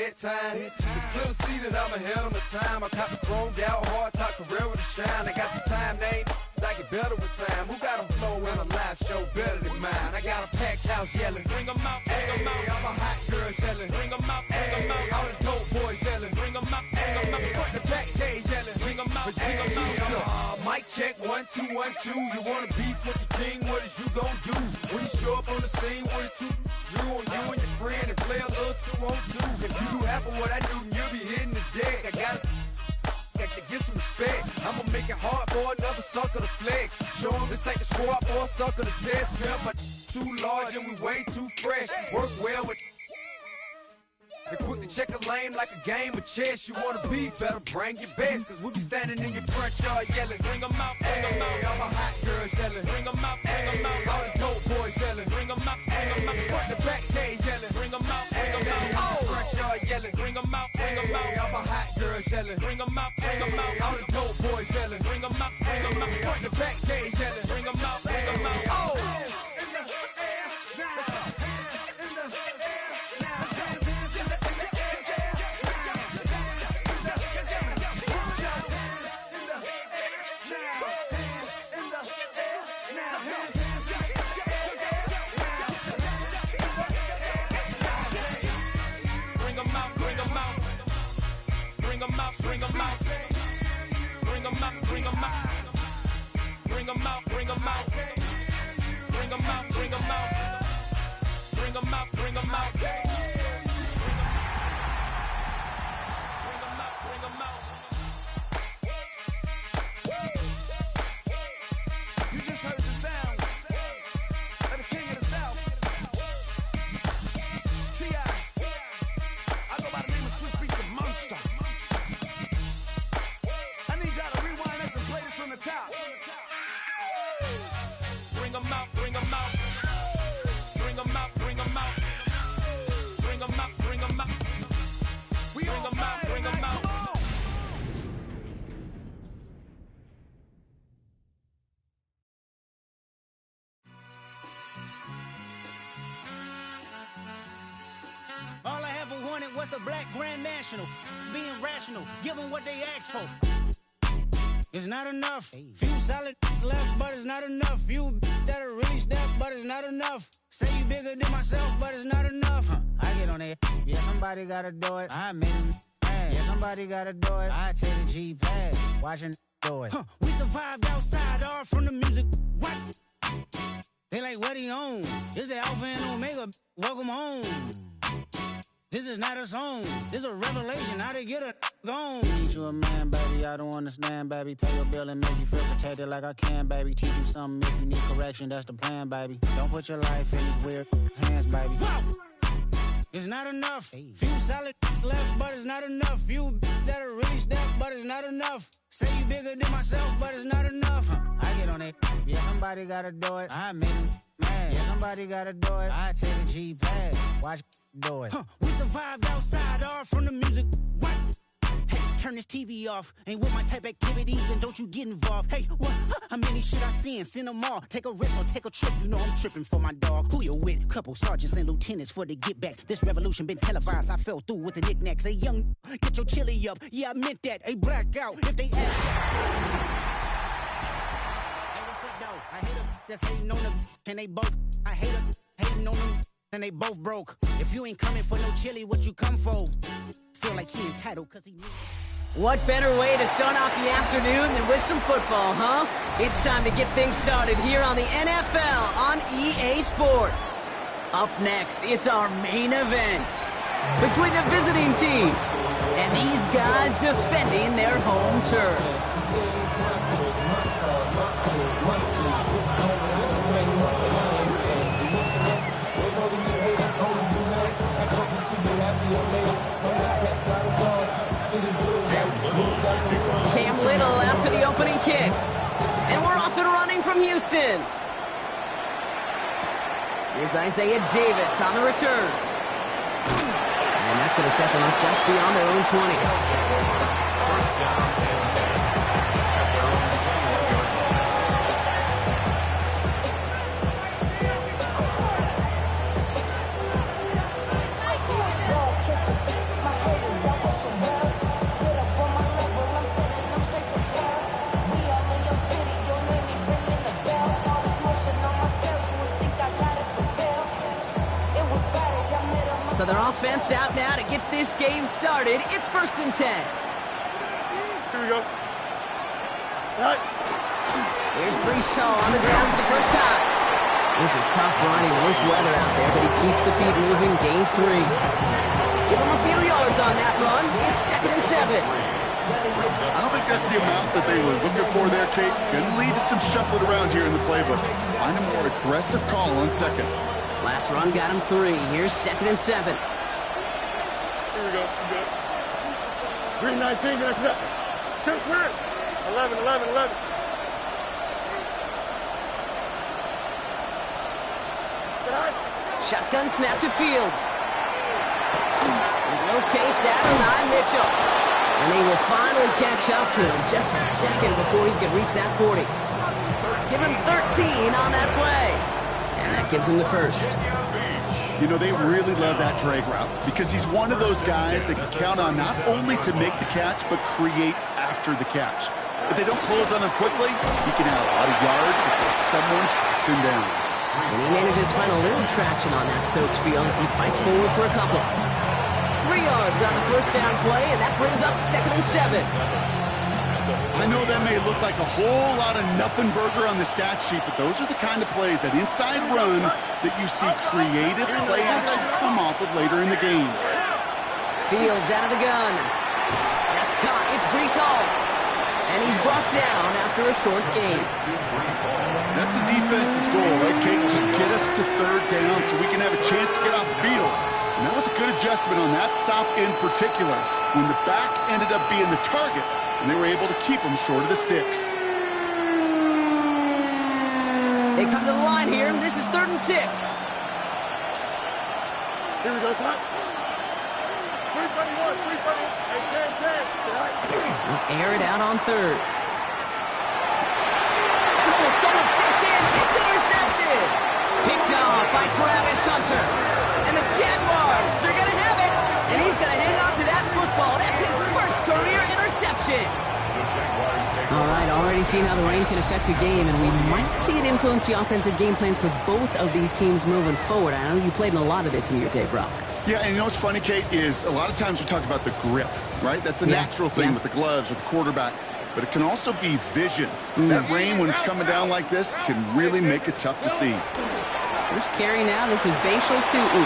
bedtime. It's clear to see that I'm ahead of my time. I caught the thrown out, hard top career with a shine. I got some time, they ain't I get better with time. Who got a flow in a live show better than mine? I got a packed house yelling, bring 'em out, bring 'em out. I'm a hot girl yelling, bring 'em out, bring 'em out. All the dope boys yelling, bring 'em out, bring 'em out. Front the back gate yelling, bring 'em out, bring 'em out. Mic check, 1 2 1 2. You wanna beef with the king? What is you gon' do when you show up on the scene with a two Drew on you and your friend and play a little 2 on 2? If you do half of what I do, then you'll be hitting the deck. I gotta get some respect. I'ma make it hard for another sucker to flex. Show 'em this ain't the squad for a sucker to test. Pimp, but too large and we way too fresh. Work well with. They quick to check a lane like a game of chess. You wanna be better, bring your best. Cause we be standing in your front yard yelling, bring 'em out, bring 'em out. All my hot girls yelling, bring 'em out, bring 'em out. All the dope boys yelling, bring 'em out, bring 'em out. Front the back gate yelling, bring 'em out, bring 'em out. Oh, front yard yelling, bring 'em out, bring 'em out. All my hot girls yelling, bring 'em out, bring 'em out. All the dope boys yelling, bring 'em out, bring 'em out. Front the back gate yelling, bring 'em out, bring 'em out. Oh. Bring 'em out, bring 'em out. Bring 'em out, bring 'em out. Bring 'em out, bring 'em out. Bring 'em out, bring 'em out. Bring 'em out, bring 'em out. Bring 'em out, bring 'em out. You just heard the sound of the king of the South. T.I. I go by the name of Swiss Beats the Monster. From the top. Bring 'em out, bring 'em out. Bring 'em out, bring 'em out. Bring 'em out, bring 'em out. Bring 'em out, bring 'em out. All I ever wanted was a black grand national. Being rational, give them what they asked for. It's not enough. Few solid left, but it's not enough. Few that'll really step, but it's not enough. Say you bigger than myself, but it's not enough. I get on it. Yeah, somebody gotta do it. I made him mad. Yeah, somebody gotta do it. I take the G-pad. Watching do it. We survived outside, all from the music. What? They like, what he on? This the Alpha and Omega. Welcome home. This is not a song. This is a revelation. How to get a gone. Teach you a man, baby. I don't understand, baby. Pay your bill and make you feel protected like I can, baby. Teach you something if you need correction. That's the plan, baby. Don't put your life in these weird hands, baby. Whoa! It's not enough. Few solid left, but it's not enough. Few that'll really step, but it's not enough. Say you bigger than myself, but it's not enough. I get on it. Yeah, somebody gotta do it. I made him mad. Yeah, somebody gotta do it. I take the G-pad. Watch do it. We survived outside, all from the music. What? Hey, turn this TV off. Ain't with my type activities, then don't you get involved. Hey, what? How many shit I seen? Send them all. Take a risk or take a trip. You know I'm tripping for my dog. Who you with? Couple sergeants and lieutenants for the get back. This revolution been televised. I fell through with the knickknacks. Hey, young, get your chili up. Yeah, I meant that. Hey, black out if they act. Hey, what's up, though? I hate them that's hating on them. And they both. I hate them hating on them. And they both broke. If you ain't coming for no chili, what you come for? Feel like he entitled cause he knew. What better way to start off the afternoon than with some football, huh? It's time to get things started here on the NFL on EA Sports. Up next, it's our main event between the visiting team and these guys defending their home turf. Cam Little after the opening kick. And we're off and running from Houston. Here's Isaiah Davis on the return. And that's going to set them up just beyond their own 20. First down. defense out now to get this game started. It's 1st and 10. Here we go. All right. Here's Brees Hall on the ground for the first time. This is tough running with this weather out there, but he keeps the feet moving, gains 3. Give him a few yards on that run. It's 2nd and 7. I don't think that's the amount that they were looking for there, Kate. Going to lead to some shuffling around here in the playbook. Find a more aggressive call on 2nd. Last run got him 3. Here's 2nd and 7. Here we go. Good. Green 19, next up. Chips clear. 11, 11, 11. Shotgun snap to Fields. He locates Adonai Mitchell. And they will finally catch up to him just a second before he can reach that 40. Give him 13 on that play. And that gives him the first. You know, they really love that drag route because he's one of those guys they can count on not only to make the catch, but create after the catch. If they don't close on him quickly, he can add a lot of yards before someone tracks him down. And he manages to find a little traction on that soaked field as he fights forward for a couple. 3 yards on the first down play, and that brings up 2nd and 7. I know that may look like a whole lot of nothing burger on the stat sheet, but those are the kind of plays, that inside run, that you see creative play action come off of later in the game. Fields out of the gun. That's caught. It's Brees Hall. And he's brought down after a short gain. That's a defense's goal, right, Kate? Just get us to 3rd down so we can have a chance to get off the field. And that was a good adjustment on that stop in particular, when the back ended up being the target, and they were able to keep him short of the sticks. They come to the line here. This is 3rd and 6. Here we go, son. 321, 321. Hey, 10, 10. We'll air it out on 3rd. Oh, someone stepped in. It's intercepted. Picked off by Travis Hunter. And the Jaguars are going to have it. And he's going to hang on to that football. That's his first career interception. All right, already seeing how the rain can affect a game, and we might see it influence the offensive game plans for both of these teams moving forward. I know you played in a lot of this in your day, Brock. Yeah, and you know what's funny, Kate, is a lot of times we talk about the grip, right? That's a natural thing with the gloves or the quarterback. But it can also be vision. That rain, when it's coming down like this, can really make it tough to see. First carry now. This is Bashal Tu'u.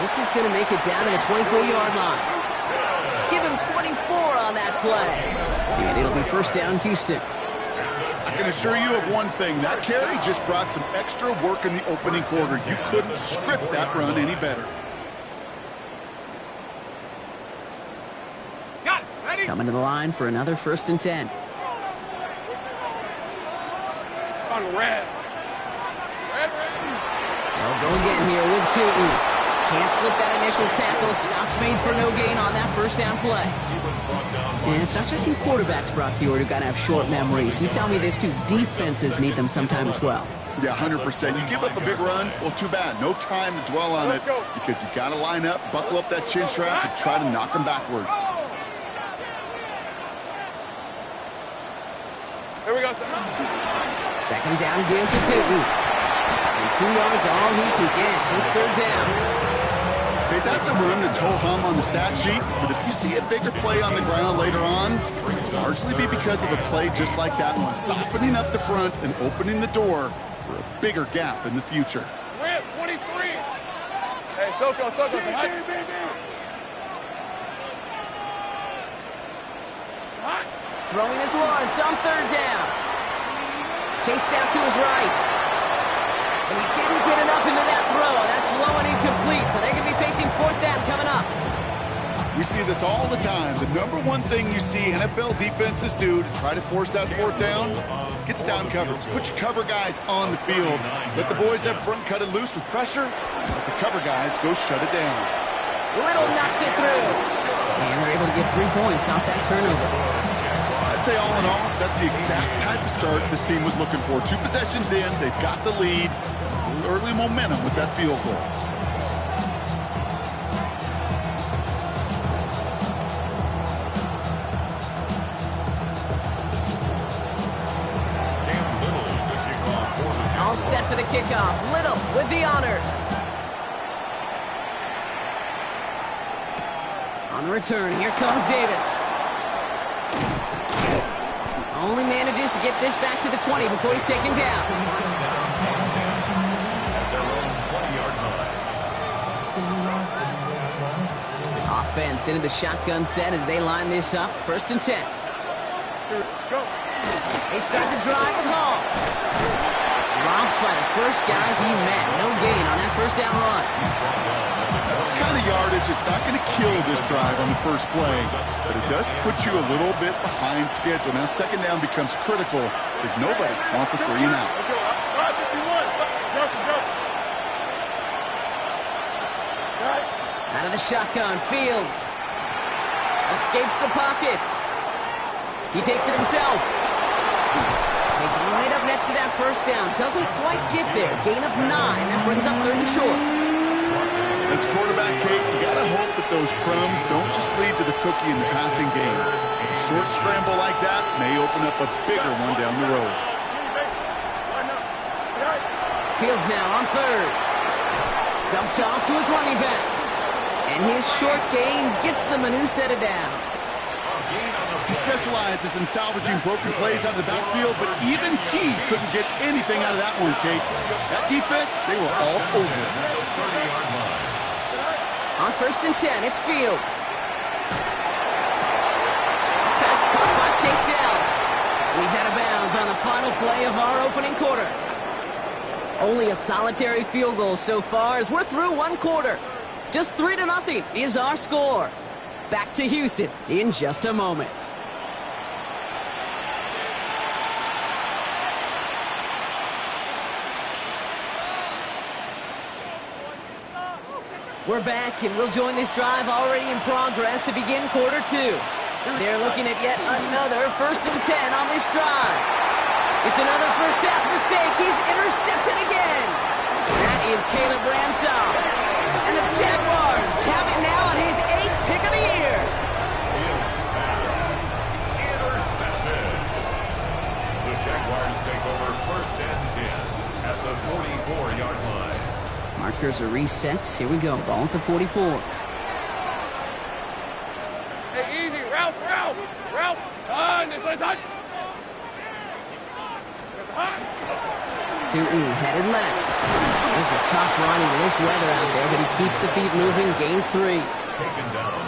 This is going to make it down to the 24-yard line. Give him 24 on that play. And it'll be 1st down, Houston. I can assure you of one thing. That carry just brought some extra work in the opening quarter. You couldn't script that run any better. Coming to the line for another 1st and 10. On red. They'll go again here with Tu'u. Can't slip that initial tackle. Stops made for no gain on that 1st down play. And it's not just you quarterbacks, Brock Heward, who got to have short memories. You tell me this too. Defenses need them sometime as well. Yeah, 100%. You give up a big run, well, too bad. No time to dwell on it because you got to line up, buckle up that chin strap, and try to knock them backwards. Here we go, sir. 2nd down, give to Tu'u. And 2 yards all he can get. It's 3rd down. Okay, that's a run that's ho-hum on the stat sheet, but if you see a bigger play on the ground later on, it'll largely be because of a play just like that one, softening up the front and opening the door for a bigger gap in the future. We're at 23. Hey, Soko. Throwing is Lawrence on 3rd down. Chased out to his right. And he didn't get enough into that throw. That's low and incomplete, so they're going to be facing 4th down coming up. We see this all the time. The number one thing you see NFL defenses do to try to force that 4th down, gets down coverage. Put your cover guys on the field. Let the boys up front cut it loose with pressure. Let the cover guys go shut it down. Little knocks it through. And they're able to get 3 points off that turnover. I'd say all in all, that's the exact type of start this team was looking for. 2 possessions in, they've got the lead. Early momentum with that field goal. All set for the kickoff. Little with the honors. On the return, here comes Davis. Only manages to get this back to the 20 before he's taken down. Offense into the shotgun set as they line this up. 1st and 10. They start the drive with Hall. Robbed by the first guy he met. No gain on that 1st down run. That's the kind of yardage. It's not going to kill this drive on the first play, but it does put you a little bit behind schedule. Now 2nd down becomes critical because nobody wants a 3 and out. Out of the shotgun, Fields escapes the pocket. He takes it himself. He's right up next to that 1st down. Doesn't quite get there. Gain of 9. That brings up 3rd and short. As quarterback, Kate, you got to hope that those crumbs don't just lead to the cookie in the passing game. A short scramble like that may open up a bigger one down the road. Fields now on 3rd. Dumped off to his running back. And his short gain gets them a new set of downs. He specializes in salvaging broken plays out of the backfield, but even he couldn't get anything out of that one, Kate. That defense, they were all over it. On 1st and 10, it's Fields. Pass caught by takedown. He's out of bounds on the final play of our opening quarter. Only a solitary field goal so far as we're through 1 quarter. Just 3-0 is our score. Back to Houston in just a moment. We're back, and we'll join this drive already in progress to begin quarter 2. They're looking at yet another 1st and 10 on this drive. It's another first half mistake. He's intercepted again. That is Caleb Branshaw. And the Jaguars have it now on his 8th pick of the year. Intercepted. The Jaguars take over 1st and 10 at the 44-yard line. Markers are reset. Here we go. Ball at the 44. Hey, easy. Ralph. This is hot. Tootin headed left. This is tough running in this weather out there, but he keeps the feet moving, gains 3.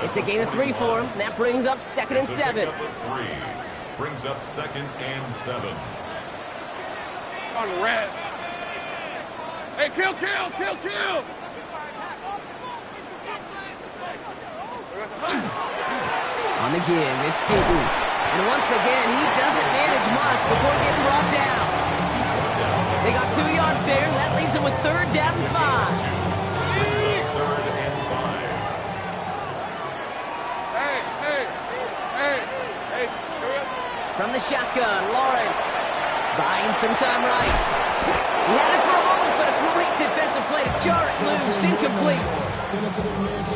It's a gain of 3 for him. That brings up 2nd and 7. Brings up 2nd and 7. On red. Hey, kill! On the give, it's Tootin. And once again, he doesn't manage much before getting brought down. They got 2 yards there. That leaves them with 3rd down and 5. Hey. From the shotgun, Lawrence buying some time right. He had it for a moment, but a great defensive play to jar it loose. Incomplete.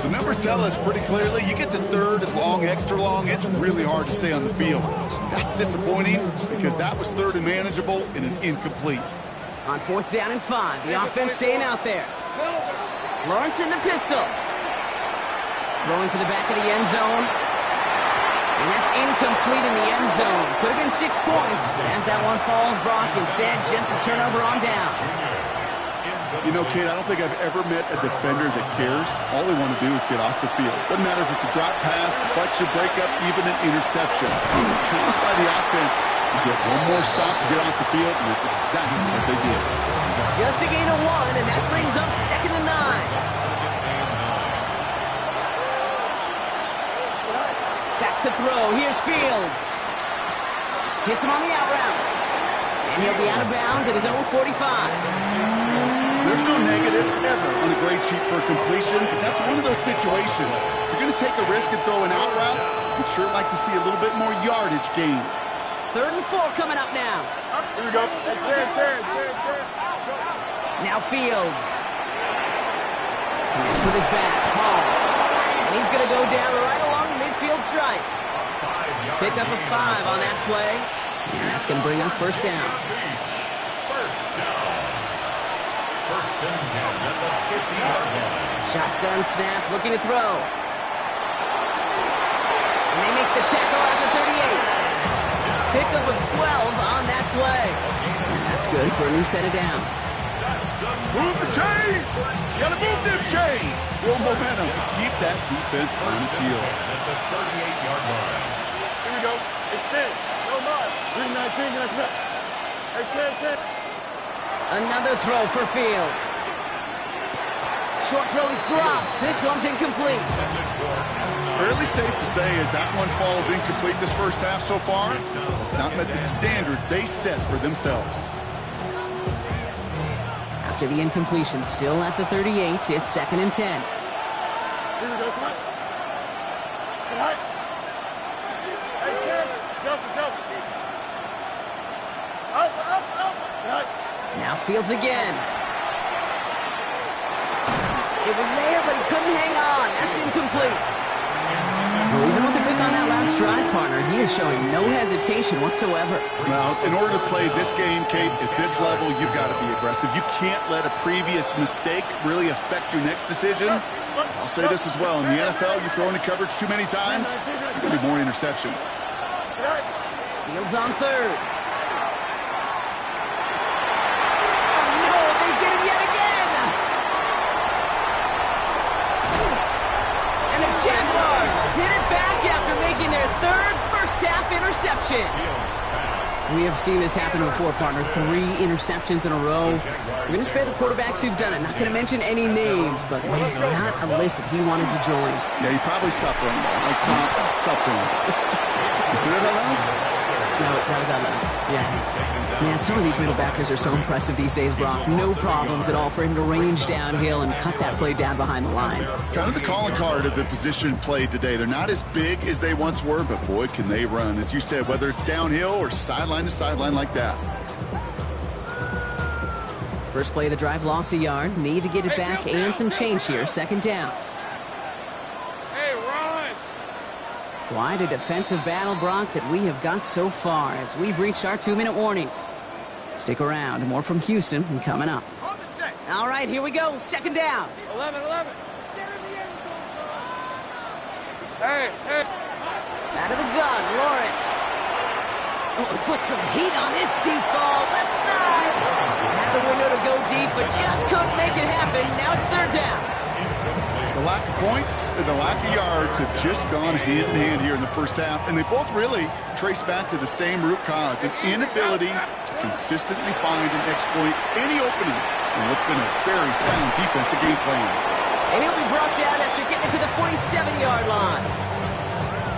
The numbers tell us pretty clearly, you get to 3rd and long, extra long, it's really hard to stay on the field. That's disappointing because that was 3rd and manageable and an incomplete. On 4th down and 5, the offense staying out there. Lawrence in the pistol. Throwing for the back of the end zone. And that's incomplete in the end zone. Could have been 6 points, but as that one falls, Brock, instead just a turnover on downs. You know, kid, I don't think I've ever met a defender that cares. All they want to do is get off the field. Doesn't matter if it's a drop pass, deflection, breakup, even an interception. Challenged by the offense to get one more stop to get off the field, and it's exactly what they did. Just a gain of 1, and that brings up 2nd and 9. Back to throw. Here's Fields. Hits him on the out route. And he'll be out of bounds at his own 45. There's no negatives ever on a grade sheet for a completion, but that's one of those situations. If you're going to take a risk and throw an out route, you'd sure like to see a little bit more yardage gained. 3rd and 4 coming up now. Here we go. There. Now Fields. Connects with his back. Hall. And he's going to go down right along the midfield stripe. Pick up a 5 on that play. And that's going to bring up 1st down. First and 10 at the 50-yard line. Shotgun snap, looking to throw. the tackle at the 38. Pickup of 12 on that play. And that's good for a new set of downs. Move the chains! You gotta move them chains! Build momentum. Keep that defense on its heels. At the 38-yard line. Here we go. Extend. No more. 319. Hey, 10. Another throw for Fields. Short throw is dropped. This one's incomplete. Fairly safe to say as that one falls incomplete this first half so far, it's not met the standard they set for themselves. After the incompletion, still at the 38, it's 2nd and 10. Here we go, son. Hey, Ken. Joseph. Up. Now Fields again. It was there, but he couldn't hang on. That's incomplete. Well, even with the pick on that last drive, partner, he is showing no hesitation whatsoever. Now, in order to play this game, Kate, at this level, you've got to be aggressive. You can't let a previous mistake really affect your next decision. I'll say this as well. In the NFL, you throw into coverage too many times, there's going to be more interceptions. Fields on 3rd. Oh, no, they get him yet again. And the Jaguars get it back after making their 3rd first-half interception. We have seen this happen before, partner. 3 interceptions in a row. We're going to spare the quarterbacks who've done it. Not going to mention any names, but man, not a list that he wanted to join. Yeah, he probably stopped throwing the ball. Like, stop throwing. You see that out loud? No, that was out loud. Yeah. Man, some of these middle backers are so impressive these days, Brock. No problems at all for him to range downhill and cut that play down behind the line. Kind of the calling card of the position played today. They're not as big as they once were, but boy, can they run. As you said, whether it's downhill or sideline to sideline like that. First play of the drive lost a yard. Need to get it back and some change here. 2nd down. Hey, run! Quite a defensive battle, Brock, that we have got so far as we've reached our 2-minute warning. Stick around. More from Houston and coming up. All right, here we go. 2nd down. 11. Hey. Out of the gun, Lawrence. Oh, he put some heat on this deep ball. Left side. Had the window to go deep, but just couldn't make it happen. Now it's 3rd down. The lack of points and the lack of yards have just gone hand in hand here in the first half, and they both really trace back to the same root cause, an inability to consistently find and exploit any opening in what's been a very sound defensive game plan. And he'll be brought down after getting to the 47-yard line.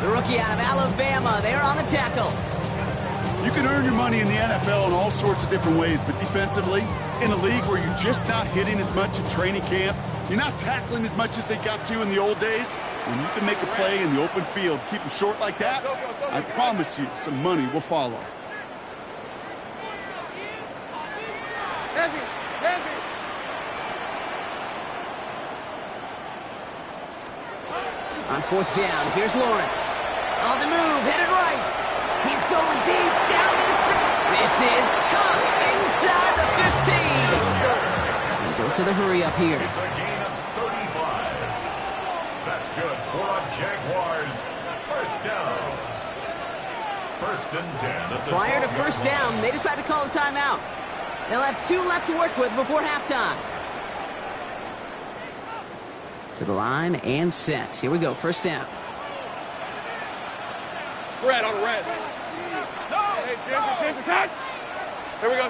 The rookie out of Alabama, they're on the tackle. You can earn your money in the NFL in all sorts of different ways, but defensively, in a league where you're just not hitting as much in training camp, you're not tackling as much as they got to in the old days, when you can make a play in the open field, keep them short like that, I promise you some money will follow. Heavy. On 4th down, here's Lawrence. On the move, headed right. He's going deep, down this. This is caught inside the 15. He goes to the hurry up here. It's a gain of 35. That's good for a Jaguars. 1st down. 1st and 10. At the Prior to 12-yard 1st down, they decide to call a timeout. They'll have 2 left to work with before halftime. To the line and set. Here we go, 1st down. Red on red. Hey, James, attack! Here we go.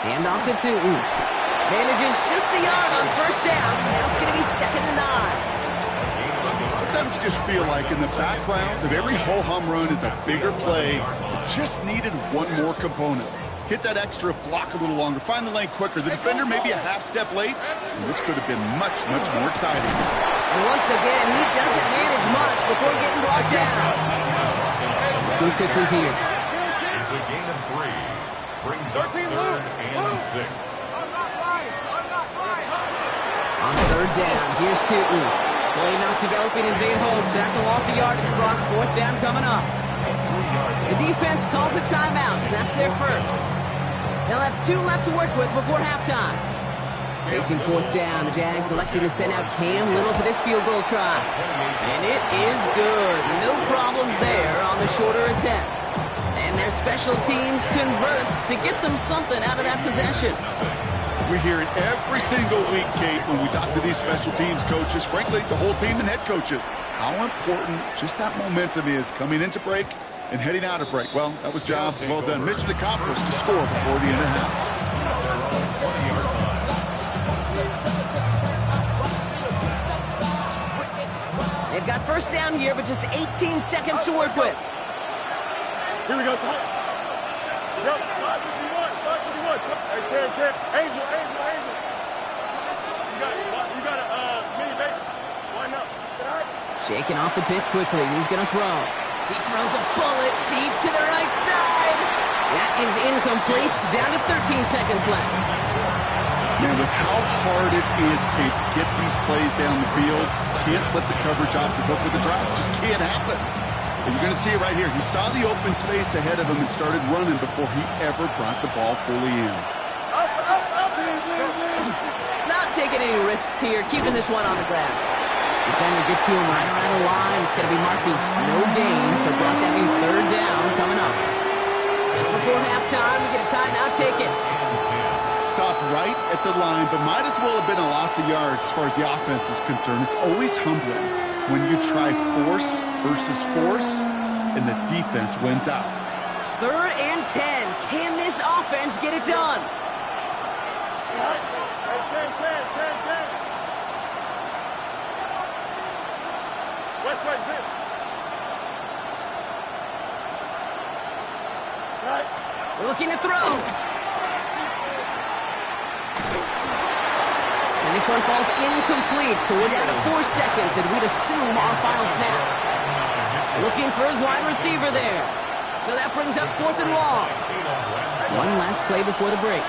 Hand off to Tootin. Manages just a yard on 1st down. Now it's going to be 2nd and 9. Sometimes you just feel like in the background of every ho-hum run is a bigger play that just needed one more component. Hit that extra block a little longer, find the lane quicker. The defender may be a half step late, and this could have been much, much more exciting. And once again, he doesn't manage much before getting brought down. Looking quickly here. It's a gain of 3. Brings up 3rd and 6. On 3rd down, here's Tootin. Play not developing as they hoped, so that's a loss of yardage. Brock, 4th down coming up. The defense calls a timeout, so that's their first. They'll have 2 left to work with before halftime. Facing fourth down, the Jags elected to send out Cam Little for this field goal try. And it is good. No problems there on the shorter attempt. And their special teams converts to get them something out of that possession. We hear it every single week, Kate, when we talk to these special teams coaches, frankly, the whole team and head coaches, how important just that momentum is coming into break and heading out of break. Well, that was job well done. Mission accomplished to score before the end of half. They've got first down here, but just 18 seconds to work with. Here we go, son. Yep, 551. Hey, Cam. Angel. You got a mini base. Line up. Sit high. Shaking off the pit quickly. He's going to throw. He throws a bullet deep to the right side. That is incomplete. Down to 13 seconds left. Man, with how hard it is, Kate, to get these plays down the field, can't let the coverage off the hook with the drive. Just can't happen. And you're going to see it right here. He saw the open space ahead of him and started running before he ever brought the ball fully in. Not taking any risks here, keeping this one on the ground. Defender gets to him right around the line. It's going to be marked as no gain, so Brock, that means third down coming up. Just before halftime, we get a timeout taken. Stopped right at the line, but might as well have been a loss of yards as far as the offense is concerned. It's always humbling when you try force versus force, and the defense wins out. 3rd and 10. Can this offense get it done? We're looking to throw. And this one falls incomplete, so we're down to 4 seconds, and we'd assume our final snap. Looking for his wide receiver there. So that brings up 4th and long. One last play before the break.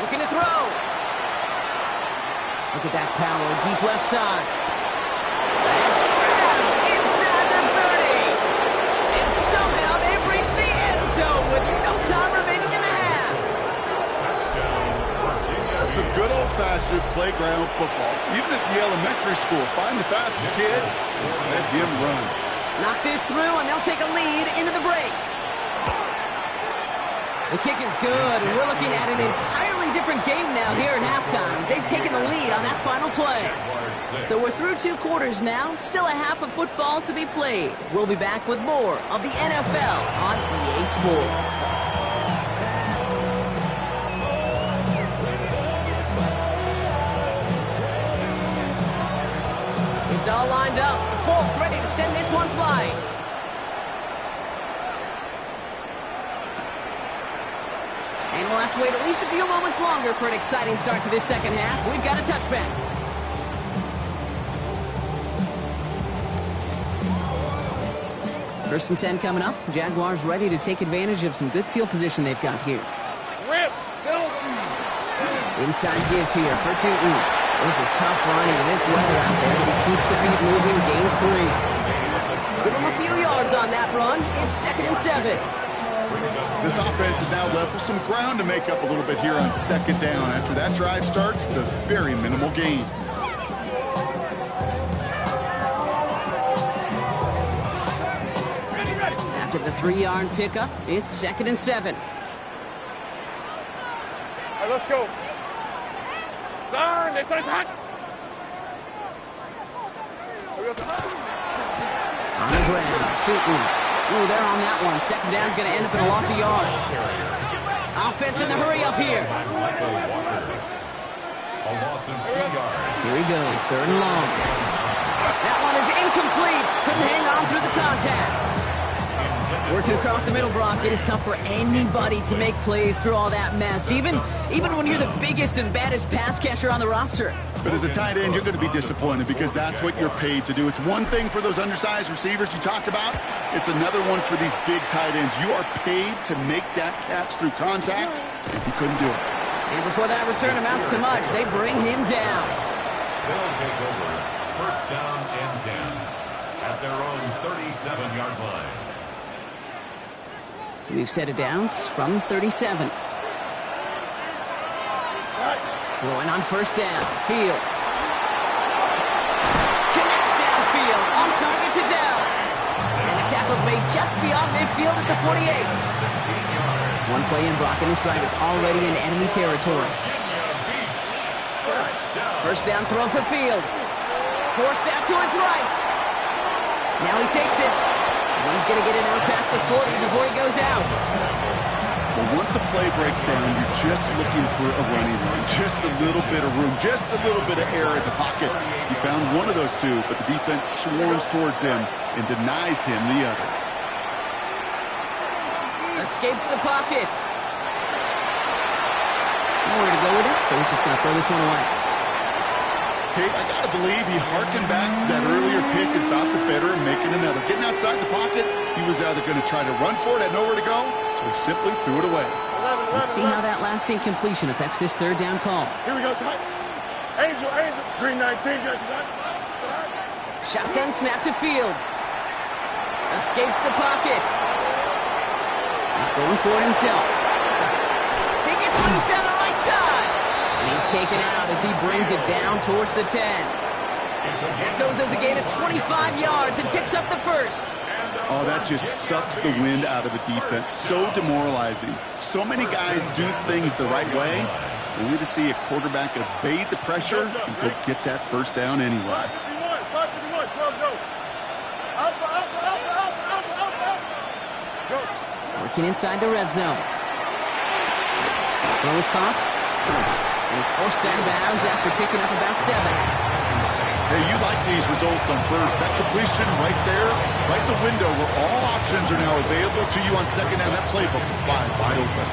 Looking to throw. Look at that power, deep left side. It's grabbed inside the 30. And somehow they've reached the end zone with no time remaining in the half. That's some good old-fashioned playground football. Even at the elementary school, find the fastest kid, let him run. Knock this through, and they'll take a lead into the break. The kick is good, and we're looking at an entirely different game now here at halftime as they've taken the lead on that final play. So we're through 2 quarters now, still a half of football to be played. We'll be back with more of the NFL on EA Sports. It's all lined up. Folk ready to send this one flying. And we'll have to wait at least a few moments longer for an exciting start to this second half. We've got a touchback. First and 10 coming up. Jaguars ready to take advantage of some good field position they've got here. Inside give here for Tootin. This is tough running in this weather out there, but he keeps the feet moving, gains 3. Give him a few yards on that run. It's 2nd and 7. This offense is now left with some ground to make up a little bit here on 2nd down after that drive starts with a very minimal gain. After the 3-yard pickup, it's 2nd and 7. All right, let's go. Turn, it's hot. On the ground, Tootin. Ooh, they're on that one. 2nd down's going to end up in a loss of yards. Offense in the hurry up here. Here he goes, 3rd and long. That one is incomplete. Couldn't hang on through the contact. Working across the middle, Brock, it is tough for anybody to make plays through all that mess, even when you're the biggest and baddest pass catcher on the roster. But as a tight end, you're going to be disappointed because that's what you're paid to do. It's one thing for those undersized receivers you talk about. It's another one for these big tight ends. You are paid to make that catch through contact. If you couldn't do it. And before that return amounts to much, they bring him down. They'll take over 1st down and 10 at their own 37-yard line. We've set it downs from 37. Throwing on first down. Fields. Connects downfield. On target to Dell. And the tackle's made just beyond midfield at the 48. One play in, Brock, and this drive is already in enemy territory. First down throw for Fields. Forced out to his right. Now he takes it. And he's going to get it out past the 40 before he goes out. Well, once a play breaks down, you're just looking for a running run. Just a little bit of room, just a little bit of air in the pocket. He found one of those two, but the defense swarms towards him and denies him the other. Escapes the pocket. Nowhere to go with it, so he's just going to throw this one away. Kate, I got to believe he harkened back to that earlier pick and thought the better of making another. Getting outside the pocket, he was either going to try to run for it, had nowhere to go, so he simply threw it away. Let's see how that last incompletion affects this third down call. Here we go, son. Angel, green 19. Shotgun snap to Fields. Escapes the pocket. He's going for it himself. He gets loose down the right side. And he's taken out as he brings it down towards the 10. That goes as a gain of 25 yards and picks up the first. Oh, that just sucks the wind out of a defense. So demoralizing. So many guys do things the right way, only to see a quarterback evade the pressure and go get that first down anyway. 551, 12, go. Go. Working inside the red zone. Throw is caught. And he's forced out of bounds after picking up about 7. Hey, you like these results on first. That completion right there, right in the window where all options are now available to you on second down. That playbook is wide open.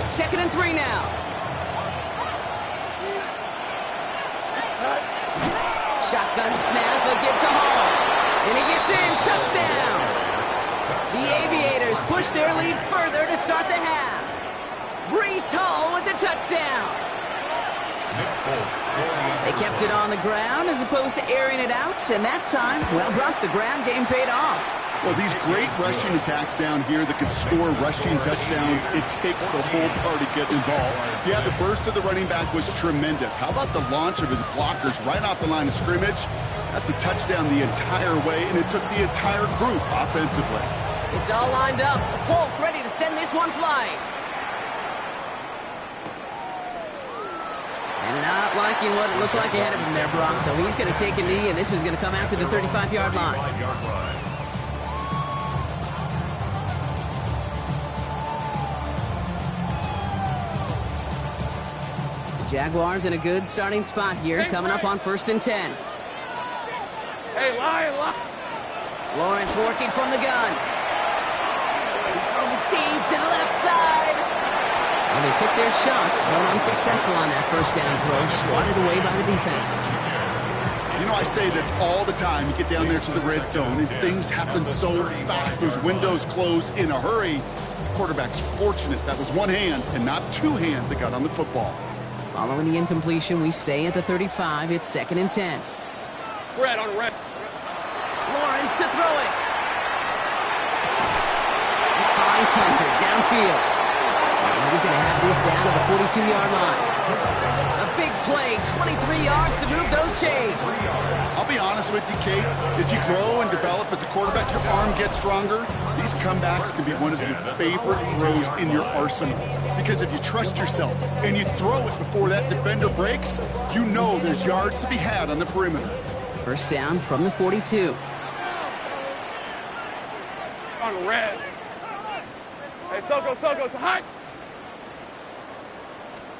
2nd and 3 now. Shotgun snap, a give to Hall. And he gets in, touchdown. The Aviators push their lead further to start the half. Breece Hall with the touchdown. They kept it on the ground as opposed to airing it out, and that time, well, Brock, the ground game paid off. Well, these great rushing attacks down here that can score rushing touchdowns, it takes the whole party to get involved. Yeah, the burst of the running back was tremendous. How about the launch of his blockers right off the line of scrimmage? That's a touchdown the entire way, and it took the entire group offensively. It's all lined up. Folk ready to send this one flying. And not liking what it looked like ahead of him there, Brock. So he's going to take a knee, and this is going to come out to the 35-yard line. The Jaguars in a good starting spot here, coming up on 1st and 10. Hey, Lion. Lawrence working from the gun. He's throwing deep to the left side. And they took their shots, but unsuccessful on that first down throw, swatted away by the defense. You know, I say this all the time. You get down there to the red zone, and things happen so fast. Those windows close in a hurry. The quarterback's fortunate that was one hand and not two hands that got on the football. Following the incompletion, we stay at the 35. It's 2nd and 10. Fred on the red. Lawrence to throw it. He finds Hunter downfield. And he's going to have this down to the 42-yard line. A big play, 23 yards to move those chains. I'll be honest with you, Kate. As you grow and develop as a quarterback, your arm gets stronger. These comebacks can be one of your favorite throws in your arsenal. Because if you trust yourself and you throw it before that defender breaks, you know there's yards to be had on the perimeter. First down from the 42. On the red. Hey, Soko, hot.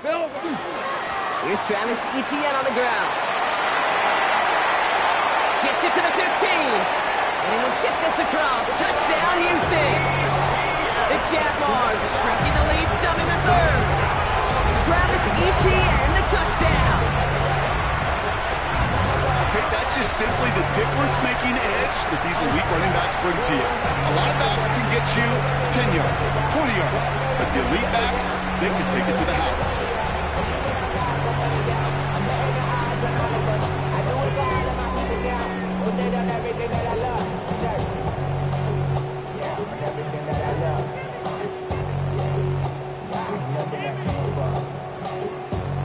Silver. Here's Travis Etienne on the ground. Gets it to the 15. And he'll get this across. Touchdown, Houston. The Jaguars shrinking the lead some in the third. Travis Etienne, the touchdown. Okay, that's just simply the difference-making edge that these elite running backs bring to you. A lot of backs can get you 10 yards, 20 yards, but the elite backs, they can take it to the house.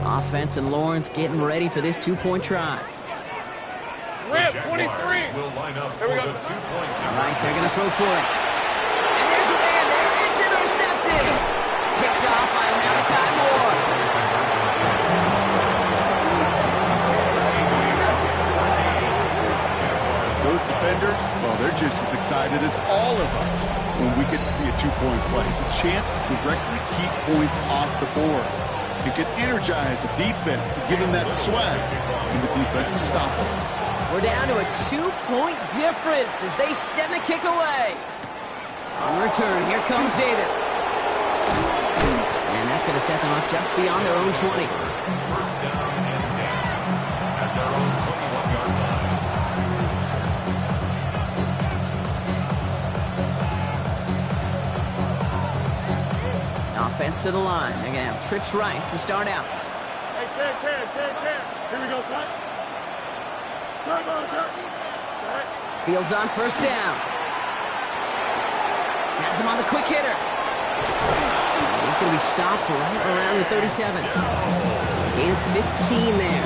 Offense and Lawrence getting ready for this two-point try. Rip, 23. Will line up for the 2-point All right, they're going to throw for it. And there's a man there. It's intercepted. Picked off by Malachi Moore. Those defenders, well, they're just as excited as all of us when we get to see a two-point play. It's a chance to directly keep points off the board. It can energize a defense and give them that swag when the defense is stopping. We're down to a 2-point difference as they send the kick away. On the return, here comes Davis. And that's going to set them up just beyond their own 20. First down and 10 at their own 21-yard line. Offense to the line. They're going to have trips right to start out. Hey, Cam. Here we go, son. Turn on, son. Fields on first down. Has him on the quick hitter. He's going to be stopped right around the 37. Gain of 15 there.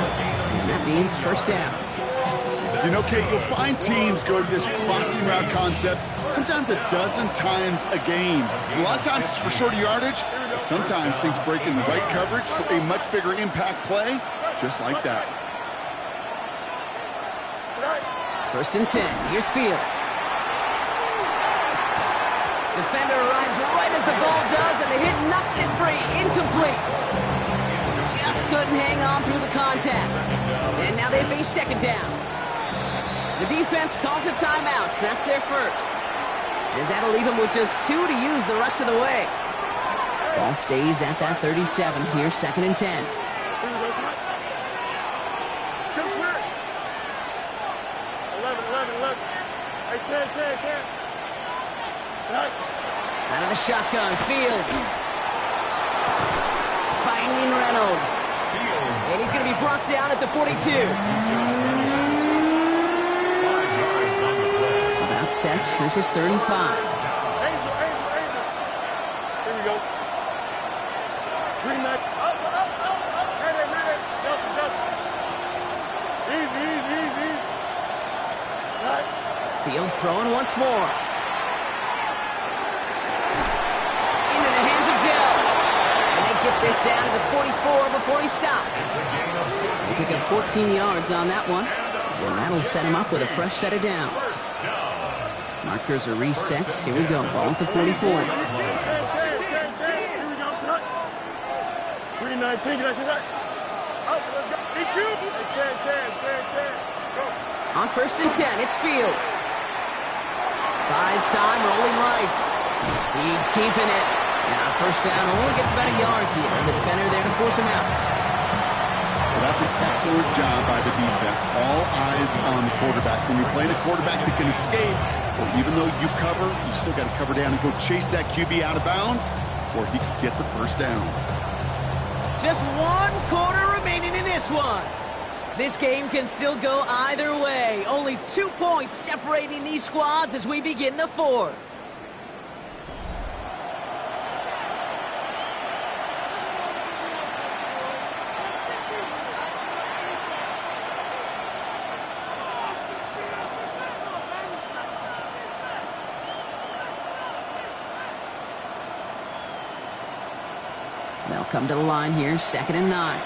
And that means first down. You know, Kate, you'll find teams go to this crossing route concept sometimes a dozen times a game. A lot of times it's for shorter yardage, but sometimes things break in the right coverage for a much bigger impact play, just like that. First and 10. Here's Fields. Defender arrives right as the ball does, and the hit knocks it free. Incomplete. Just couldn't hang on through the contact. And now they face second down. The defense calls a timeout. So that's their first. As that'll leave them with just 2 to use the rest of the way. Ball stays at that 37. Here's second and 10. Out of the shotgun, Fields. Finding Reynolds. And he's going to be brought down at the 42. About set. This is 3rd and 5. Angel. Here we go. Green light. Up. Hey. Justin. Easy. Right. Fields throwing once more. Into the hands of Dell. And they get this down to the 44 before he stopped. They pick up 14 yards on that one. And that'll set him up with a fresh set of downs. Markers are reset. Here we go. Ball at the 44. Here we go, son. 319. Can I see that? Up, let's go. EQ. Hey, Go. On first and 10, it's Fields. Buys time, rolling right. He's keeping it. And on first down, only gets about a yard here. The defender there to force him out. Well, that's an excellent job by the defense. All eyes on the quarterback. When you're playing a quarterback that can escape, well, even though you cover, you still got to cover down and go chase that QB out of bounds before he can get the first down. Just 1 quarter remaining in this one. This game can still go either way. Only 2 points separating these squads as we begin the 4th. They'll come to the line here, 2nd and 9.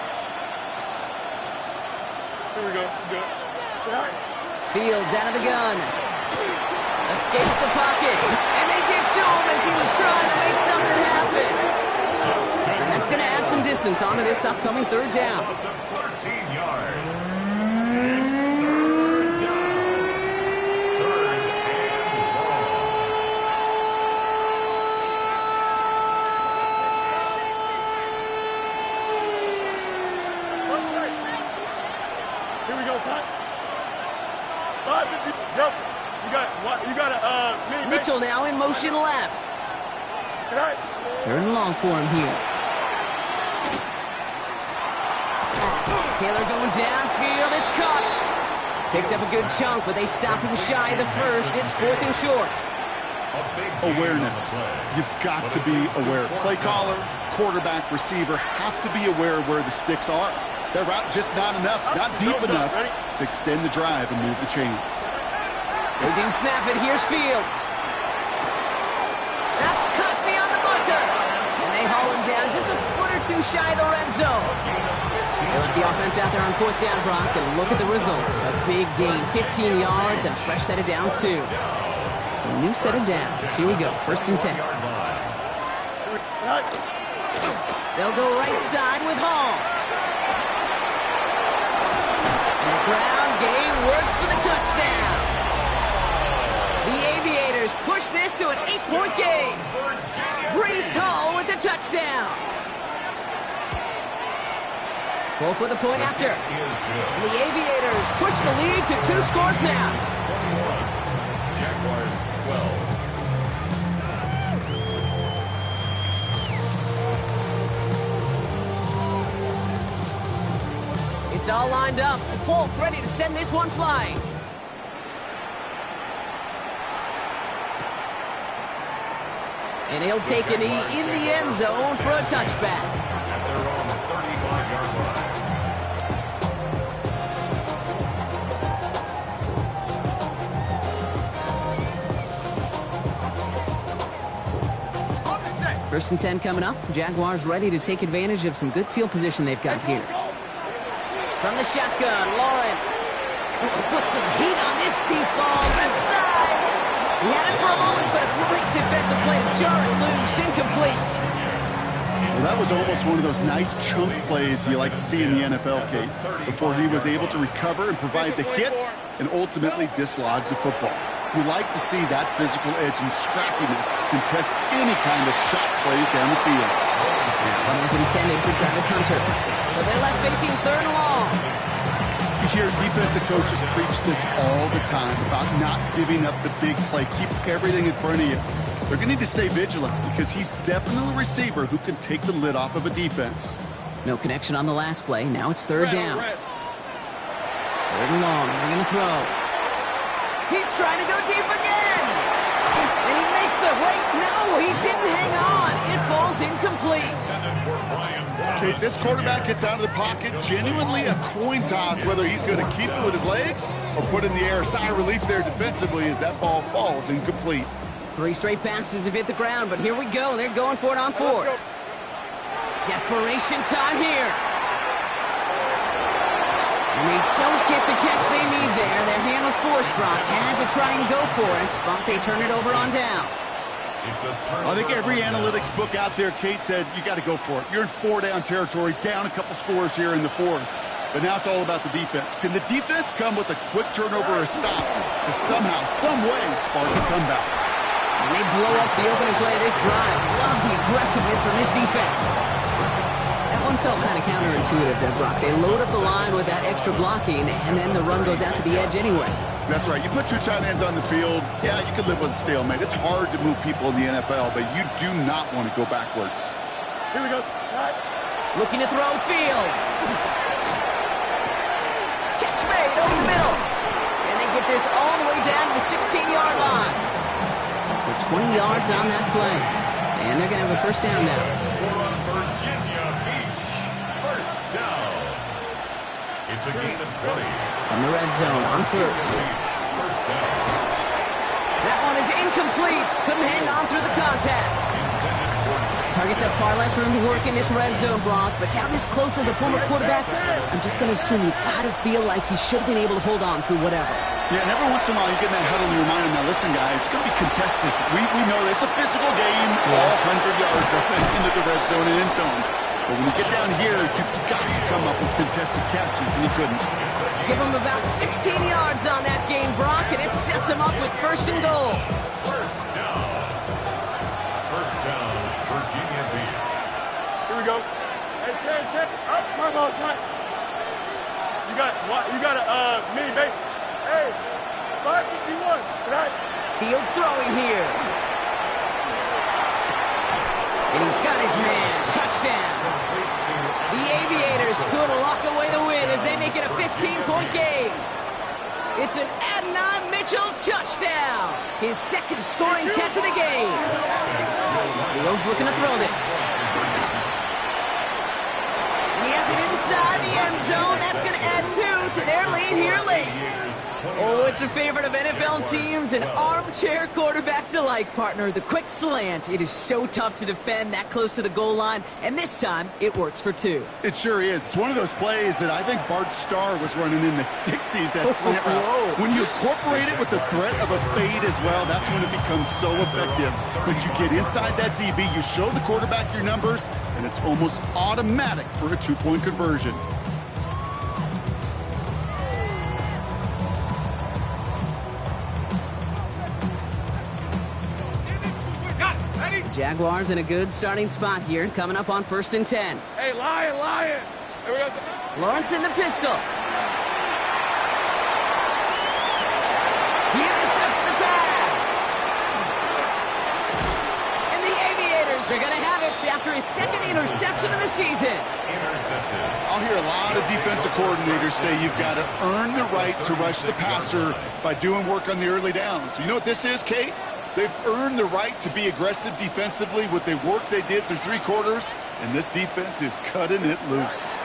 Here we go. Right. Fields out of the gun. Escapes the pocket. And they give to him as he was trying to make something happen. And that's going to add some distance onto this upcoming 3rd down. 13 yards. It's 3rd down. 3rd and long. Here we go, son. 550. Justin, you got a Mitchell now in motion left. Right. 3rd and long for him here. Taylor going downfield. It's caught. Picked up a good chunk, but they stop him shy of the first. It's 4th and short. Awareness. You've got to be aware. Play caller, quarterback, receiver have to be aware of where the sticks are. Their route just not enough, not deep enough to extend the drive and move the chains. They do snap it. Here's Fields. That's cut beyond the marker. And they haul him down just a foot or two shy of the red zone. They left the offense out there on 4th down, Brock, and look at the results. A big gain, 15 yards, and a fresh set of downs, too. So a new set of downs. Here we go, 1st and 10. They'll go right side with Hall. And the ground game works for the touchdown. The Aviators push this to an 8-point game. Breece Hall with the touchdown. Volk with a point after. And the Aviators push the lead to 2 scores now. Jaguars 12. It's all lined up. Volk ready to send this one flying. And he'll take a knee in the end zone for a touchback. At their own 35-yard line. First and 10 coming up. Jaguars ready to take advantage of some good field position they've got here. From the shotgun, Lawrence. Put some heat on this deep ball. Left side. He had it for a moment, but a great defensive play to jar it loose. Incomplete. Well, that was almost one of those nice chunk plays you like to see in the NFL, Kate, before he was able to recover and provide the hit and ultimately dislodge the football. You like to see that physical edge and scrappiness to contest any kind of shot plays down the field. One was intended for Travis Hunter. So they're left facing 3rd and long. You hear defensive coaches preach this all the time about not giving up the big play. Keep everything in front of you. They're going to need to stay vigilant because he's definitely a receiver who can take the lid off of a defense. No connection on the last play. Now it's 3rd down. 3rd and long. They're going to throw. He's trying to go deep again. And he makes the wait. No, he didn't hang on. It falls incomplete. Okay, this quarterback gets out of the pocket. Genuinely a coin toss whether he's going to keep it with his legs or put in the air. Sigh of relief there defensively as that ball falls incomplete. 3 straight passes have hit the ground, but here we go. They're going for it on 4th. Desperation time here. And they don't get the catch they need there. Their hand was forced, Brock. Had to try and go for it, but they turn it over on downs. I think every analytics book out there, Kate, said you got to go for it. You're in 4-down territory, down a couple scores here in the 4th. But now it's all about the defense. Can the defense come with a quick turnover or a stop to somehow, some way, spark a comeback? And they blow up the opening play of this drive. Love the aggressiveness from this defense. That one felt kind of counterintuitive there, Brock. They load up the line with that extra blocking, and then the run goes out to the edge anyway. That's right. You put 2 tight ends on the field, yeah, you can live with a stalemate. It's hard to move people in the NFL, but you do not want to go backwards. Here we go. Looking to throw Fields. Catch made over the middle. And they get this all the way down to the 16-yard line. So 20 yards on that play. And they're going to have a 1st down now. Virginia Beach, 1st down. It's a gain of 20. From the red zone on 1st. That one is incomplete. Couldn't hang on through the contact. Targets have far less room to work in this red zone, Brock, but down this close as a former quarterback, I'm just going to assume you got to feel like he should have been able to hold on through whatever. Yeah, and every once in a while you get in that huddle and you remind him, now listen, guys, it's going to be contested. We know this. It's a physical game, all 100 yards up into the red zone and end zone. But when you get down here, you've got to come up with contested catches, and he couldn't. Give him about 16 yards on that game, Brock, and it sets him up with 1st and goal. 1st down. 1st down, Virginia Beach. Here we go. Hey, 10. Up, my ball, son. You got a mini base. Hey, 551 tonight. Fields throwing here. And he's got his man. Touchdown. The Aviators could lock away the win as they make it a 15-point game. It's an Adonai Mitchell touchdown. his second scoring catch of the game. Fields looking to throw this. And he has it inside the end zone. That's going to add 2 to their lead here late. Oh, it's a favorite of NFL teams and armchair quarterbacks alike, partner. The quick slant. It is so tough to defend that close to the goal line, and this time it works for 2. It sure is. It's one of those plays that I think Bart Starr was running in the 60s, that slant route. When you incorporate it with the threat of a fade as well, that's when it becomes so effective. But you get inside that DB, you show the quarterback your numbers, and it's almost automatic for a 2-point conversion. Jaguars in a good starting spot here, coming up on 1st and 10. Hey, Lion! Here we go. Lawrence in the pistol. He intercepts the pass. And the Aviators are going to have it after his second interception of the season. I'll hear a lot of defensive coordinators say you've got to earn the right to rush the passer by doing work on the early downs. You know what this is, Kate? They've earned the right to be aggressive defensively with the work they did through 3 quarters, and this defense is cutting it loose.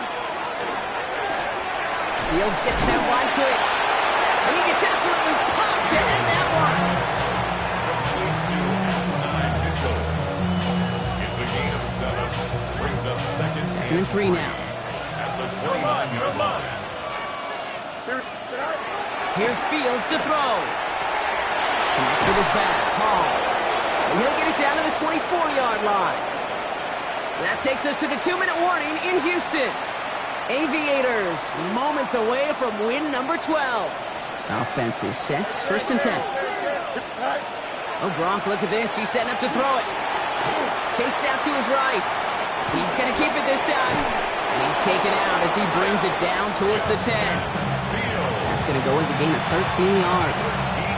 Fields gets that wide quick, and he gets absolutely popped to end that one. It's a gain of 7. Brings up second and 3 now. At the 29-yard line. Here's Fields to throw. Connects with his back. Hall. And he'll get it down to the 24-yard line. That takes us to the 2-minute warning in Houston. Aviators moments away from win number 12. Offense is set. 1st and 10. Oh, Gronk, look at this. He's setting up to throw it. Chased out to his right. He's going to keep it this time. And he's taken out as he brings it down towards the 10. That's going to go as a gain of 13 yards.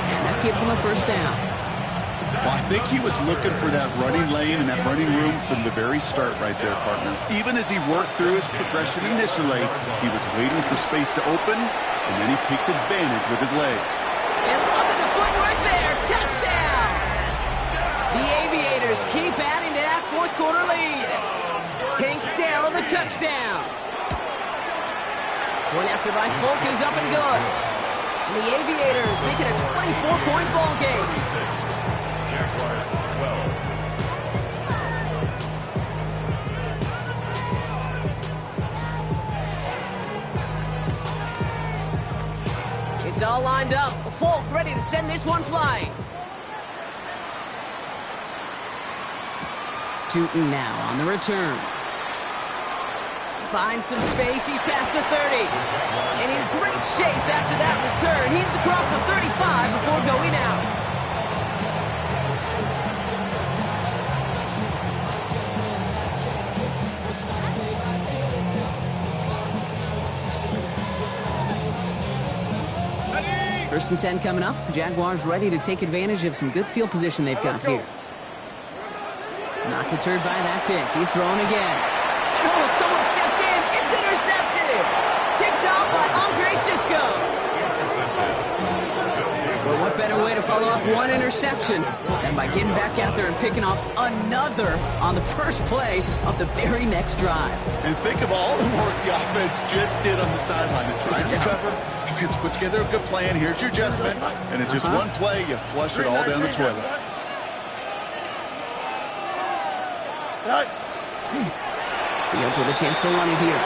And that gives him a 1st down. Well, I think he was looking for that running lane and that running room from the very start right there, partner. Even as he worked through his progression initially, he was waiting for space to open, and then he takes advantage with his legs. And look at the footwork there. Touchdown! The Aviators keep adding to that 4th quarter lead. Tank Dell the touchdown. Point after by Folk is up and good. And the Aviators make it a 24-point ball game. Jaguars 12. It's all lined up. Folk ready to send this one flying. Tootin now on the return. Finds some space. He's past the 30. And in great shape after that return. He's across the 35 before going out. First and 10 coming up. Jaguars ready to take advantage of some good field position they've got here. Not deterred by that pick. He's throwing again. Oh, someone stepped in. It's intercepted. Kicked off by Andre Sisco. Well, what better way to follow up one interception than by getting back out there and picking off another on the first play of the very next drive. And think of all the work the offense just did on the sideline to try and recover. You can put together a good plan. Here's your adjustment. And in just one play, you flush it all down the toilet. Fields with a chance to run it here.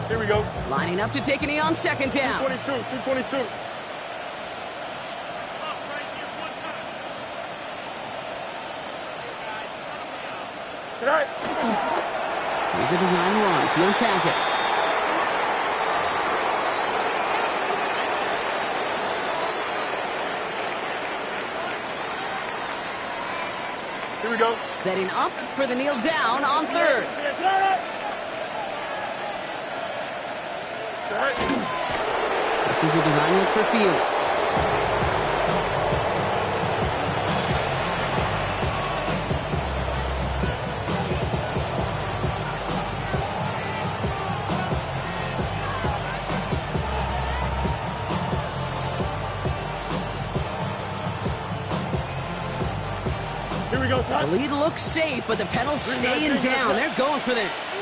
Here we go. Lining up to take a knee on 2nd down. 222. Here's a design run. Fields has it. Here we go. Setting up for the kneel down on 3rd. This is a design look for Fields. Here we go, son. The lead looks safe, but the pedal's staying down. They're going for this.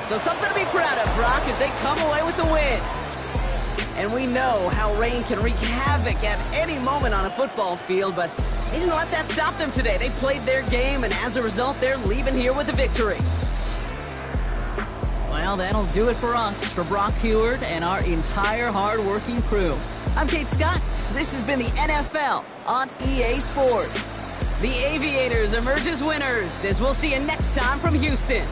So something to be proud of, Brock, as they come away with the win. And we know how rain can wreak havoc at any moment on a football field, but they didn't let that stop them today. They played their game, and as a result, they're leaving here with a victory. Well, that'll do it for us, for Brock Heward and our entire hard-working crew. I'm Kate Scott. This has been the NFL on EA Sports. The Aviators emerge as winners, as we'll see you next time from Houston.